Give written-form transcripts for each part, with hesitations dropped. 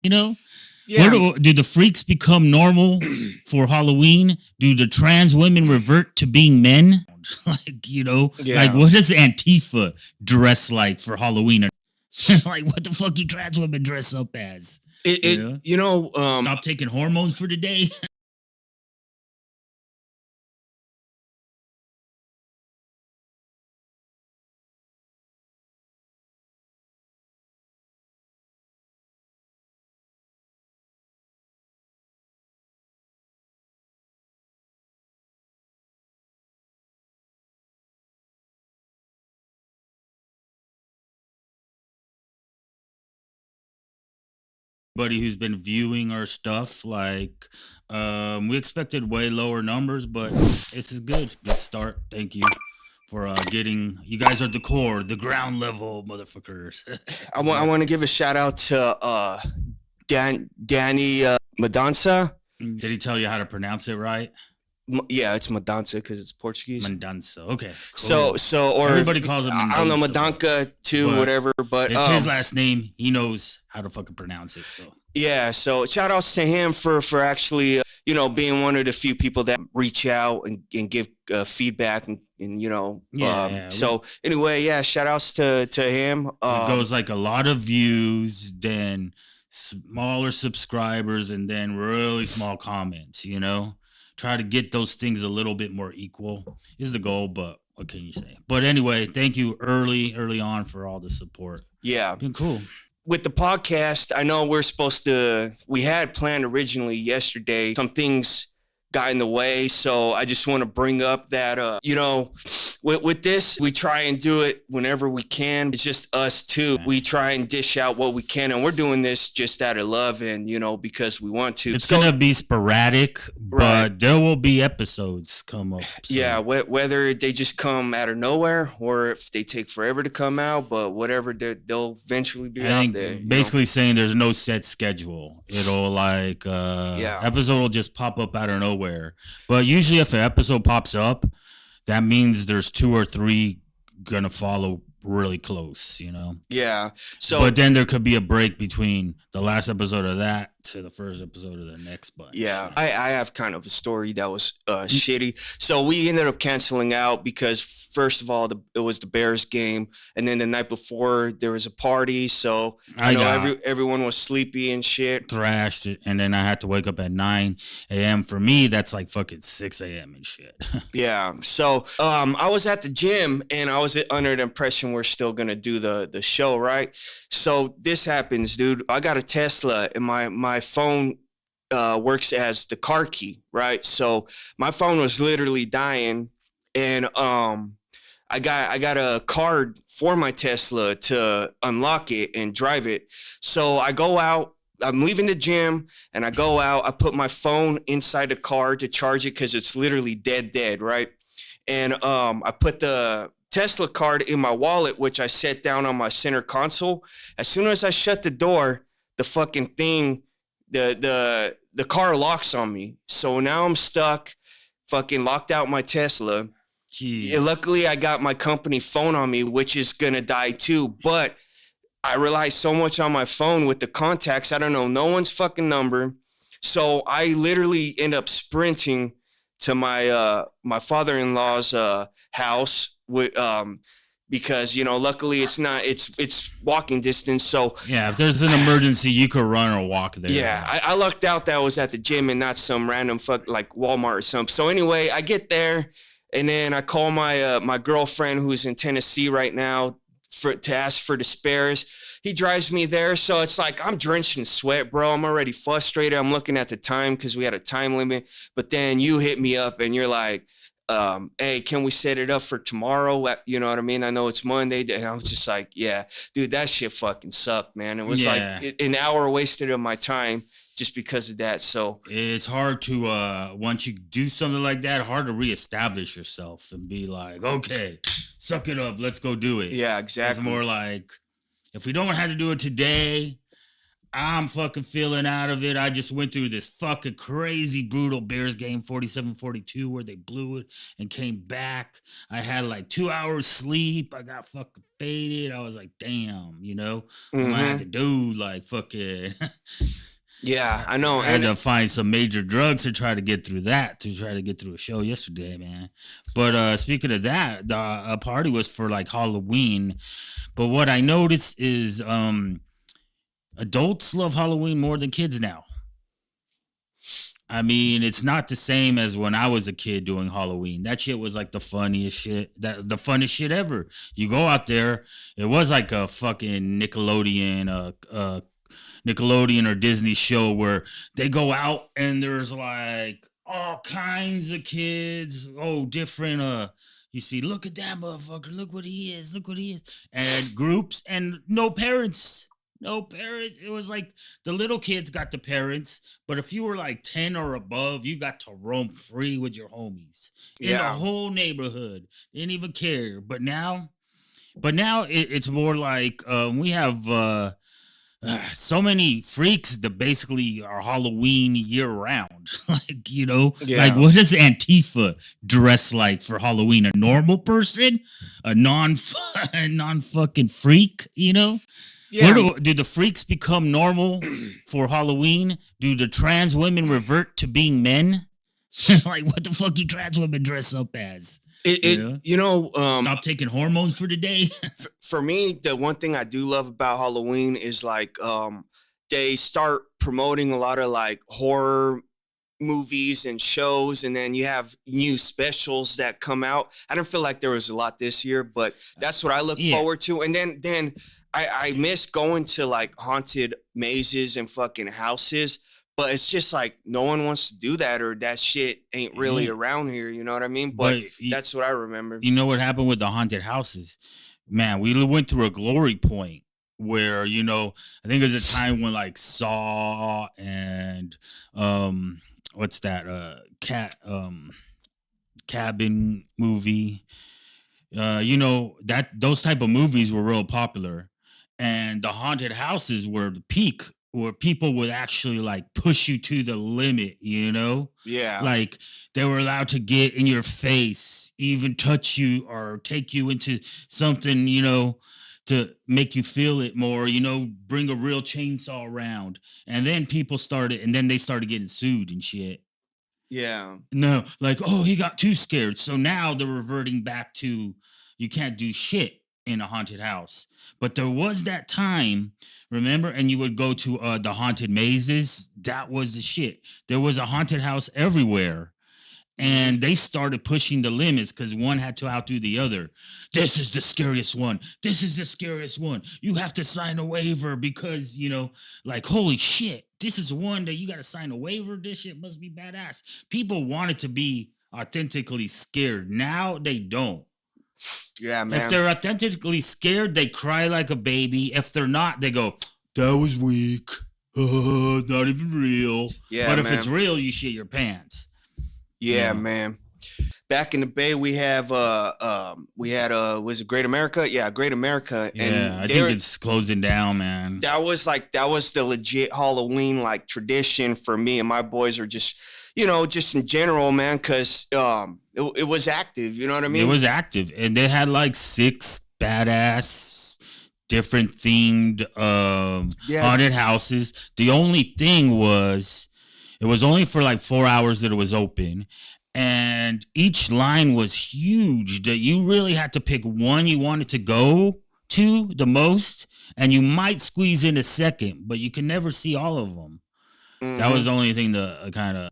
You know, Yeah. do the freaks become normal for Halloween? Do the trans women revert to being men? Like Yeah. what does Antifa dress like for Halloween? Like what the fuck do trans women dress up as? You It know, you know, stop taking hormones for the day. Buddy who's been viewing our stuff, like we expected way lower numbers, but this is good. Good start. Thank you for getting. You guys are the core, the ground level motherfuckers. I want to give a shout out to Danny Madanza. Did he tell you how to pronounce it right? Yeah, it's Madanza because it's Portuguese. Mendanza. Okay, So cool. or Everybody calls him I don't know, Mendoza, Madanka too, but whatever. But it's his last name. He knows how to fucking pronounce it. So yeah, so shout outs to him for actually being one of the few people that reach out and give feedback and yeah. so anyway, yeah, shout outs to him. It goes like a lot of views, then smaller subscribers, and then really small comments. Try to get those things a little bit more equal is the goal, but what can you say? But anyway, thank you early on for all the support. Yeah, been cool. With the podcast, I know we had planned originally yesterday. Some things got in the way. So I just want to bring up that, with this, we try and do it whenever we can. It's just us two. We try and dish out what we can. And we're doing this just out of love and, because we want to. It's going to be sporadic, right, but there will be episodes come up. So. Yeah, whether they just come out of nowhere or if they take forever to come out, but whatever, they'll eventually be out there. Basically saying there's no set schedule. It'll episode will just pop up out of nowhere. But usually if an episode pops up, that means there's 2 or 3 gonna follow really close, Yeah. So, but then there could be a break between the last episode of that to the first episode of the next bunch. Yeah, I have kind of a story that was shitty. So we ended up canceling out because first of all, it was the Bears game, and then the night before there was a party. So everyone was sleepy and shit, thrashed, and then I had to wake up at 9 a.m. For me, that's like fucking 6 a.m. and shit. Yeah. So I was at the gym, and I was under the impression we're still gonna do the show, right? So this happens, dude. I got a Tesla, and my phone works as the car key, right? So my phone was literally dying, and I got a card for my Tesla to unlock it and drive it. So I go out. I'm leaving the gym, and I go out. I put my phone inside the car to charge it because it's literally dead, right? And I put the Tesla card in my wallet, which I set down on my center console. As soon as I shut the door, the fucking thing, the car locks on me. So now I'm stuck, fucking locked out my Tesla. Yeah, luckily, I got my company phone on me, which is going to die too. But I rely so much on my phone with the contacts. I don't know no one's fucking number. So I literally end up sprinting to my my father-in-law's house with because luckily it's walking distance. So yeah, if there's an emergency, you could run or walk there. Yeah, I lucked out that I was at the gym and not some random like Walmart or something. So anyway, I get there, and then I call my girlfriend who's in Tennessee right now to ask for the spares. He drives me there, so it's like I'm drenched in sweat, bro. I'm already frustrated. I'm looking at the time because we had a time limit. But then you hit me up and you're like, hey, can we set it up for tomorrow? You know what I mean? I know it's Monday. And I was just like, yeah, dude, that shit fucking sucked, man. It was like an hour wasted of my time just because of that. So it's hard to, once you do something like that, hard to reestablish yourself and be like, okay, suck it up. Let's go do it. Yeah, exactly. It's more like, if we don't have to do it today, I'm fucking feeling out of it. I just went through this fucking crazy brutal Bears game 47-42 where they blew it and came back. I had like 2 hours sleep. I got fucking faded. I was like, damn, I'm gonna have to Mm-hmm. do like fucking Yeah, I know. I had And to find some major drugs to try to get through that, to try to get through a show yesterday, man. But speaking of that, the party was for like Halloween. But what I noticed is adults love Halloween more than kids now. I mean, it's not the same as when I was a kid doing Halloween. That shit was like the funniest shit, the funnest shit ever. You go out there, it was like a fucking Nickelodeon or Disney show where they go out and there's like all kinds of kids, different you see, look at that motherfucker, look what he is, look what he is. And groups and no parents. No parents. It was like the little kids got the parents, but if you were like 10 or above, you got to roam free with your homies in the yeah, whole neighborhood. Didn't even care. But now it's more like we have so many freaks that basically are Halloween year round. Like yeah, what does Antifa dress like for Halloween? A normal person, a non fucking freak. Where yeah. do the freaks become normal for Halloween? Do the trans women revert to being men? Like what the fuck do trans women dress up as? You It know, you know stop taking hormones for the day. for me, the one thing I do love about Halloween is like they start promoting a lot of like horror movies and shows, and then you have new specials that come out. I don't feel like there was a lot this year, but that's what I look Yeah. forward to. And then I miss going to like haunted mazes and fucking houses, but it's just like no one wants to do that, or that shit ain't really Yeah. around here, you know what I mean? But But that's what I remember. you know what happened with the haunted houses? Man, we went through a glory point where, I think there's a time when like Saw and what's that cat cabin movie, that those type of movies were real popular, and the haunted houses were the peak where people would actually like push you to the limit, Yeah. like they were allowed to get in your face, even touch you or take you into something, to make you feel it more, bring a real chainsaw around. And then they started getting sued and shit. Yeah. No, like, oh, he got too scared. So now they're reverting back to you can't do shit in a haunted house. But there was that time, remember? And you would go to the haunted mazes. That was the shit. There was a haunted house everywhere, Hmm. and they started pushing the limits because one had to outdo the other. This is the scariest one. This is the scariest one. You have to sign a waiver because, like, holy shit, this is one that you got to sign a waiver. This shit must be badass. People wanted to be authentically scared. Now they don't. Yeah, If man. they're authentically scared, they cry like a baby. If they're not, they go, that was weak. Not even real. Yeah, But if it's man. real, you shit your pants. You Yeah, know? man. Back in the Bay, we had was it Great America? Yeah, Great America, Yeah, and I think there it's closing down, man. that was the legit Halloween like tradition for me and my boys, or just just in general, man, because it was active. You know what I It mean? was active, and they had like six badass, different themed Yeah. haunted houses. The only thing was, it was only for like 4 hours that it was open, and each line was huge. That you really had to pick one you wanted to go to the most, and you might squeeze in a second, but you can never see all of them. That was Hmm. the only thing that kind of,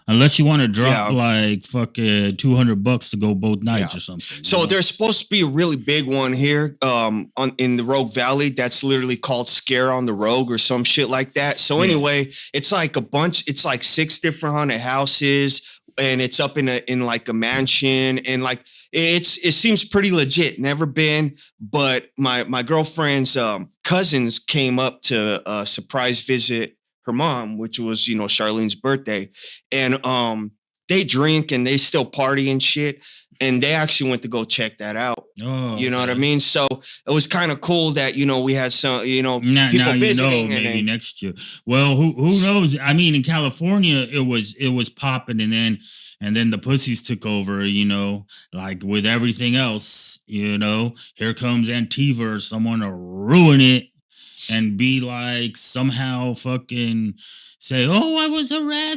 unless you want to drop Yeah. like fucking $200 to go both nights Yeah. or something, So there's supposed to be a really big one here on in the Rogue Valley that's literally called Scare on the Rogue or some shit like that. So Yeah. anyway, it's like it's like six different haunted houses, and it's up in like a mansion, and like it seems pretty legit. Never been, but my girlfriend's cousins came up to surprise visit her mom, which was Charlene's birthday, and they drink and they still party and shit, and they actually went to go check that out. Oh, You know what I okay. mean? So it was kind of cool that we had some Now people you know, visiting, and maybe then next year. Well, who knows? I mean, in California, it was popping, and then the pussies took over. Like with everything else. Here comes Antiva or someone to ruin it and be like somehow fucking say, "Oh, I was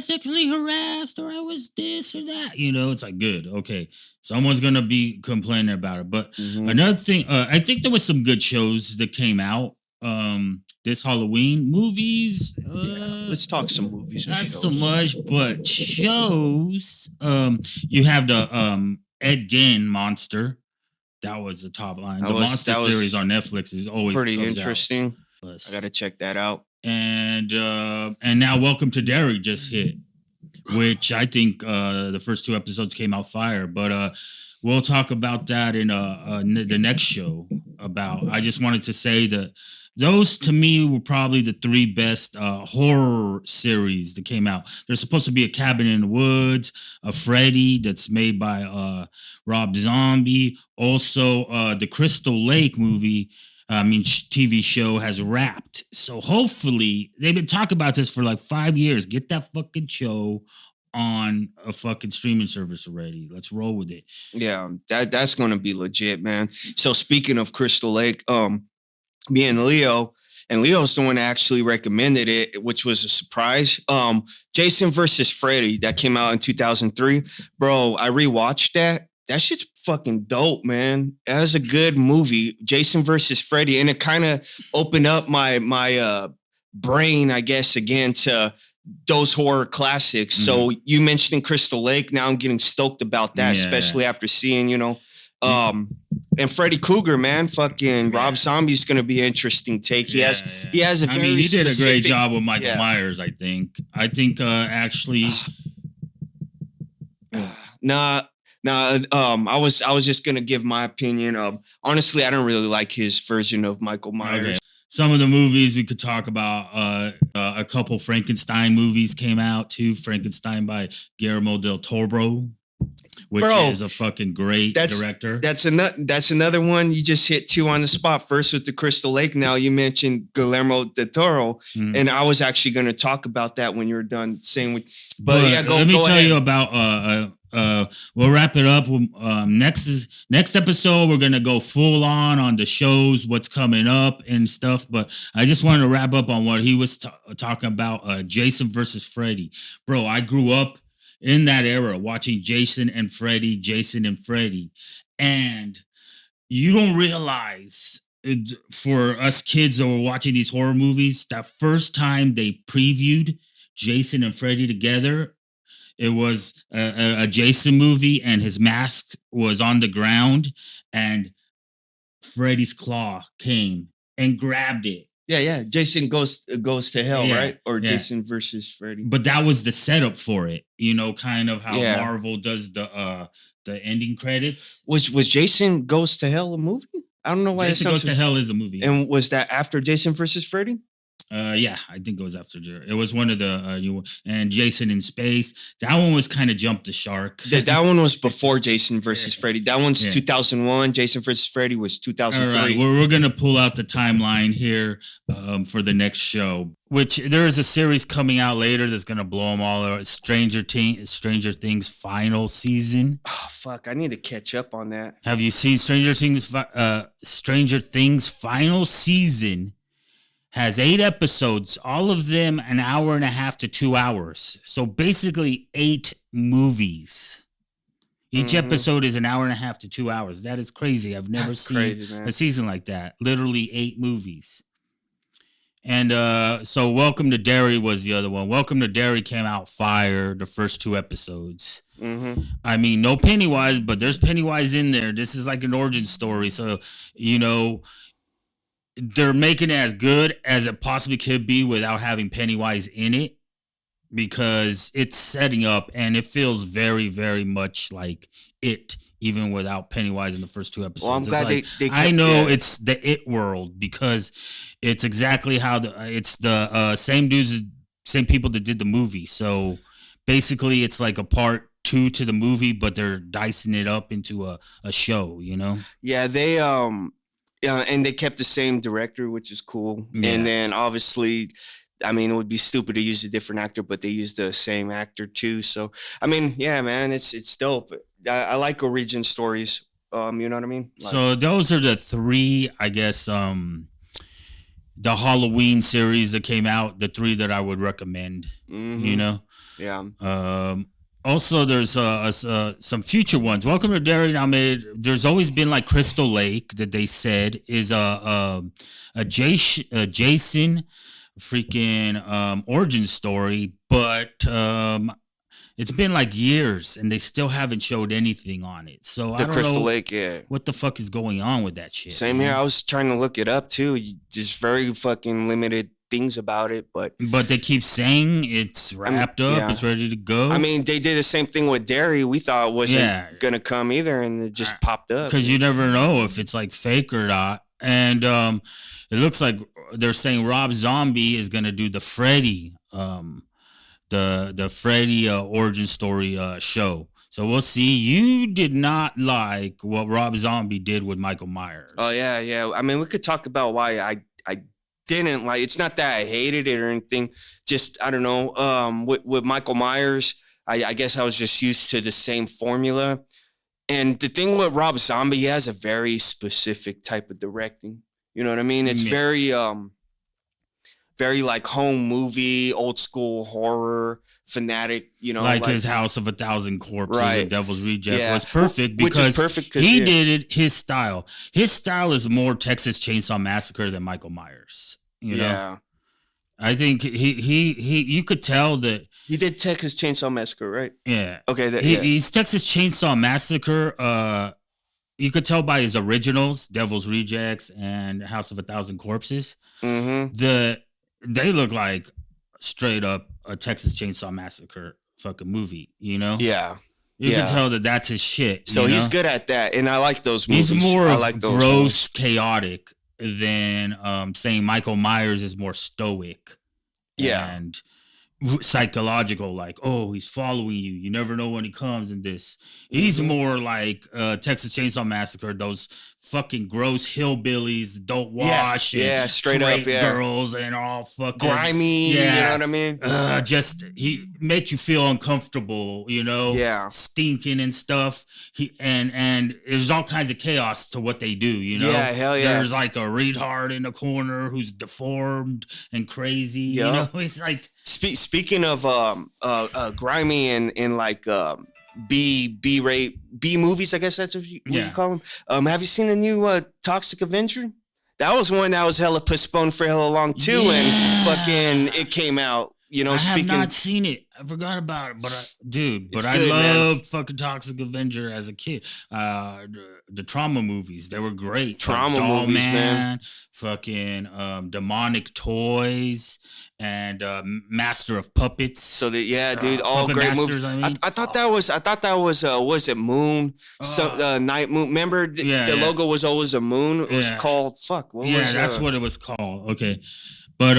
sexually harassed, or I was this or that." It's like good, okay. Someone's gonna be complaining about it. But Mhm. another thing, I think there was some good shows that came out this Halloween. Movies, Yeah, let's talk some movies and not so shows. much, but shows. You have the Ed Gein monster. That was the top line. That The was monster that series on was Netflix is always pretty comes out. interesting. I Plus. gotta check that out. And now Welcome to Derry just hit, which I think the first two episodes came out fire. But we'll talk about that in the next show. I just wanted to say that those to me were probably the three best horror series that came out. There's supposed to be a Cabin in the Woods, a Freddy that's made by Rob Zombie. Also, the Crystal Lake movie. I mean, TV show has wrapped. So hopefully, they've been talking about this for like 5 years. Get that fucking show on a fucking streaming service already. Let's roll with it. Yeah, that's gonna be legit, man. So speaking of Crystal Lake, me and Leo's the one that actually recommended it, which was a surprise. Jason versus Freddy that came out in 2003. Bro, I rewatched that. That shit's fucking dope, man. That was a good movie, Jason versus Freddy, and it kind of opened up my brain, I guess, again to those horror classics. So you mentioned Crystal Lake. Now I'm getting stoked about that, Yeah. especially after seeing, and Freddy Krueger, man, fucking Rob Zombie's gonna be an interesting take. He has a I very mean, he did a great specific job with Michael yeah. Myers. I think actually. Nah, I was just gonna give my opinion. Honestly, I don't really like his version of Michael Myers. Okay. Some of the movies we could talk about. A couple Frankenstein movies came out too. Frankenstein by Guillermo del Toro, which is a fucking great director. That's another one you just hit two on the spot. First with the Crystal Lake. Now you mentioned Guillermo del Toro, and I was actually going to talk about that when you're done saying. But yeah, let me tell ahead. you about. We'll wrap it up. Next episode, we're gonna go full on the shows, what's coming up and stuff. But I just wanted to wrap up on what he was talking about. Jason versus Freddy, bro. I grew up in that era watching Jason and Freddy, and you don't realize for us kids that were watching these horror movies, that first time they previewed Jason and Freddy together, it was a Jason movie, and his mask was on the ground, and Freddy's claw came and grabbed it. Yeah. Jason goes to hell, right? Or Jason versus Freddy. But that was the setup for it. Kind of how Marvel does the ending credits. Was Jason Goes to Hell a movie? I don't know why. Jason Goes to Hell is a movie. And was that after Jason versus Freddy? Yeah, I think it was after. It was one of the new and Jason in Space. That one was kind of jumped the shark. That one was before Jason versus Freddy. That one's 2001. Jason versus Freddy was 2003. All right, we're gonna pull out the timeline here for the next show. Which there is a series coming out later that's gonna blow them all out. Stranger Things final season. Oh fuck! I need to catch up on that. Have you seen Stranger Things? Stranger Things final season has 8 episodes, all of them an hour and a half to 2 hours. So basically 8 movies. Each episode is an hour and a half to 2 hours. That is crazy. I've never seen a season like that. Literally 8 movies. And so Welcome to Derry was the other one. Welcome to Derry came out fire, the first 2 episodes. I mean, no Pennywise, but there's Pennywise in there. This is like an origin story. So, they're making it as good as it possibly could be without having Pennywise in it, because it's setting up and it feels very, very much like it, even without Pennywise in the first 2 episodes. Well, I'm glad they I know it's the It world, because it's exactly how it's the same dudes, same people that did the movie. So basically, it's like a part 2 to the movie, but they're dicing it up into a show, you know? Yeah, and they kept the same director, which is cool. And Yeah. then obviously, I mean, it would be stupid to use a different actor, but they used the same actor too. So I mean, yeah, man, it's dope. I like origin stories. You know what I mean? Like, So those are the 3, I guess, the Halloween series that came out, the 3 that I would recommend, you mm-hmm. know? Yeah. Also, there's some future ones. Welcome to Derry. I mean, there's always been like Crystal Lake that they said is a Jason freaking origin story, but it's been like years and they still haven't showed anything on it. So The I don't Crystal know Lake, yeah. what the fuck is going on with that shit, Same here. man. I was trying to look it up too. Just very fucking limited things about it, but But they keep saying it's wrapped up, yeah. it's ready to go. I mean, they did the same thing with Derry. We thought it wasn't Yeah. gonna come either, and it just popped up. Because you never know if it's like fake or not. And it looks like they're saying Rob Zombie is gonna do the Freddy, the Freddy origin story show. So we'll see. You did not like what Rob Zombie did with Michael Myers. Oh yeah, yeah. I mean, we could talk about why I didn't like. It's not that I hated it or anything. Just I don't know. With Michael Myers, I guess I was just used to the same formula. And the thing with Rob Zombie, he has a very specific type of directing. You know what I mean? It's very like home movie, old school horror fanatic. You know, like his House of a Thousand Corpses, Right. and Devil's Reject Yeah. was perfect Which because is perfect he yeah. did it his style. His style is more Texas Chainsaw Massacre than Michael Myers. You know? Yeah. I think he you could tell that He did Texas Chainsaw Massacre, right? yeah. Okay, yeah. He's Texas Chainsaw Massacre. You could tell by his originals, Devil's Rejects and House of a Thousand Corpses. Mm-hmm. They look like straight up a Texas Chainsaw Massacre fucking movie, you know? Yeah. You can tell that that's his shit. So he's good at that, and I like those movies. He's more I of like those gross, ones. chaotic than saying Michael Myers is more stoic. Yeah. And psychological, like, oh, he's following you. You never know when he comes in this. He's more like Texas Chainsaw Massacre, those fucking gross hillbillies that don't wash. Yeah, straight up, yeah. Girls and all fucking grimy, you know what I mean? Just he make you feel uncomfortable, you know, stinking and stuff. And there's all kinds of chaos to what they do, you know. Yeah, hell yeah. There's like a retard in the corner who's deformed and crazy, you know. It's like speaking of grimy and like B movies, I guess that's what you call them. Have you seen the new Toxic Avenger? That was one that was hella postponed for hella long too, and fucking it came out. You know, I have not seen it. I forgot about it, but I loved fucking Toxic Avenger as a kid. The trauma movies, they were great. Trauma movies, man. Fucking demonic toys and Master of Puppets. So dude, all Puppet great Masters, movies. I thought that was was it Moon? Night Moon. Remember the logo was always a moon. It was called that's what it was called. Okay. But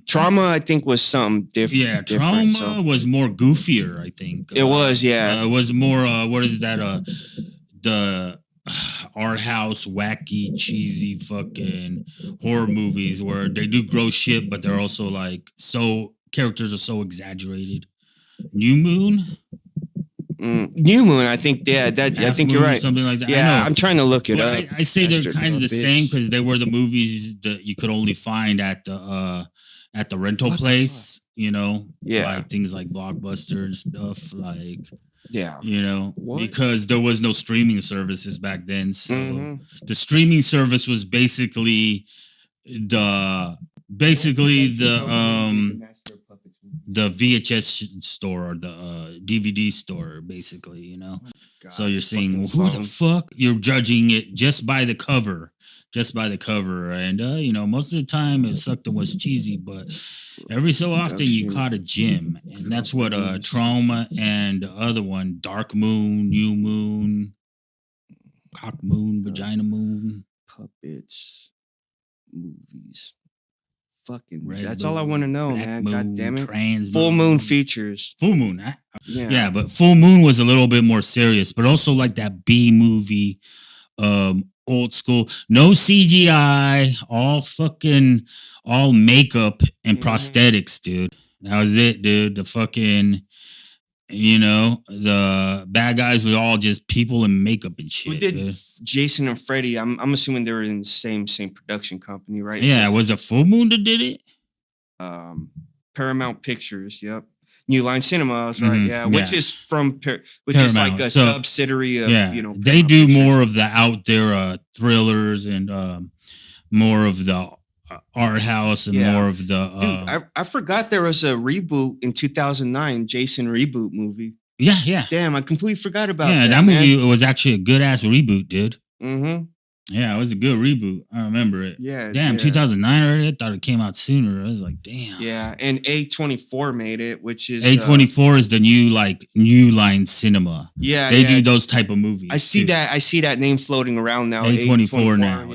Trauma, I think, was something different. Yeah, Trauma was more goofier, I think. It was, yeah. It was more what is that? The art house, wacky, cheesy fucking horror movies where they do gross shit, but they're also like characters are so exaggerated. New Moon? New Moon, I think, I think you're right. Something like that. Yeah, I'm trying to look it up. I say they're kind of the same because they were the movies that you could only find at the rental place, you know? Yeah. Like things like Blockbuster and stuff, like, yeah, you know, because there was no streaming services back then. So the streaming service was basically the VHS store or the DVD store, basically, you know. So you're saying, who the fuck? You're judging it just by the cover, and you know, most of the time it sucked and was cheesy, but every so often you caught a gem, and that's what Trauma and the other one, Dark Moon, New Moon, Cock Moon, Vagina Moon, Puppets, movies. Fucking Red that's Moon, all I want to know, Black man. Moon, God damn it. Full Moon features. Full Moon. Yeah. Yeah, but Full Moon was a little bit more serious, but also like that B movie, old school, no CGI, all makeup and Mhm. prosthetics, dude. That was it, dude. The fucking, the bad guys were all just people in makeup and Who shit, did dude. Jason and Freddy? I'm assuming they were in the same production company, right? Yeah, Was was it Full Moon that did it? um Paramount Pictures, yep. New Line Cinemas, right? Hmm. Yeah, which Yeah, is which is like Paramount. a So subsidiary of, yeah, they Paramount do more Pictures. of the out there thrillers and more of the art house and Yeah. more of the Dude, I forgot there was a reboot in 2009, Jason reboot movie. yeah, yeah. Damn, I completely forgot about Yeah, that, that man. movie was actually a good ass reboot, dude. Mhm. Yeah, it was a good reboot. I remember it. Yeah, Damn, yeah. 2009 already. I thought it came out sooner. I was like, damn. Yeah, and A24 made it, which is A24 is the new line cinema. yeah, They yeah. do those type of movies too. I see that name floating around now, A24 A24. now.